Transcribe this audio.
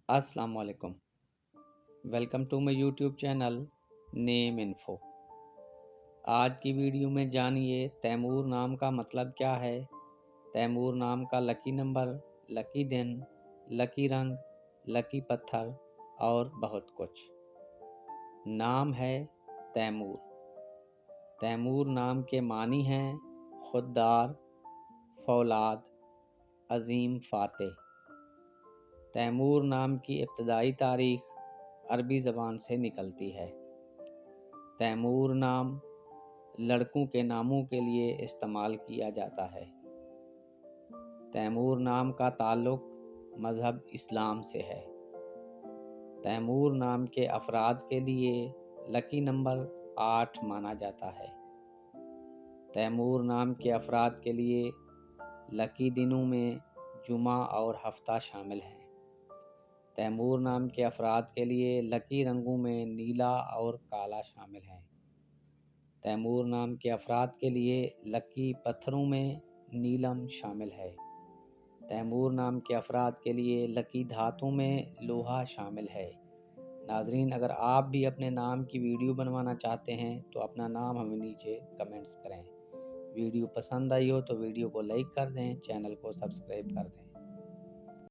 अस्सलाम वालेकुम। Welcome to my YouTube channel name info. आज की वीडियो में जानिए तैमूर नाम का मतलब क्या है, तैमूर नाम का लकी नंबर, लकी दिन, लकी रंग, लकी पत्थर और बहुत कुछ। नाम है तैमूर। तैमूर नाम के मानी हैं खुददार, फौलाद, अजीम फातेह। तैमूर नाम की इब्तदाई तारीख अरबी ज़बान से निकलती है। तैमूर नाम लड़कों के नामों के लिए इस्तेमाल किया जाता है। तैमूर नाम का ताल्लुक़ मज़हब इस्लाम से है। तैमूर नाम के अफराद के लिए लकी नंबर 8 माना जाता है। तैमूर नाम के अफराद के लिए लकी दिनों में जुमा और हफ्ता शामिल हैं। तैमूर नाम के अफराद के लिए लकी रंगों में नीला और काला शामिल हैं। तैमूर नाम के अफराद के लिए लकी पत्थरों में नीलम शामिल है। तैमूर नाम के अफराद के लिए लकी धातु में लोहा शामिल है। नाजरीन, अगर आप भी अपने नाम की वीडियो बनवाना चाहते हैं तो अपना नाम हमें नीचे कमेंट्स करें। वीडियो पसंद आई हो तो वीडियो को लाइक कर दें, चैनल को सब्सक्राइब कर दें।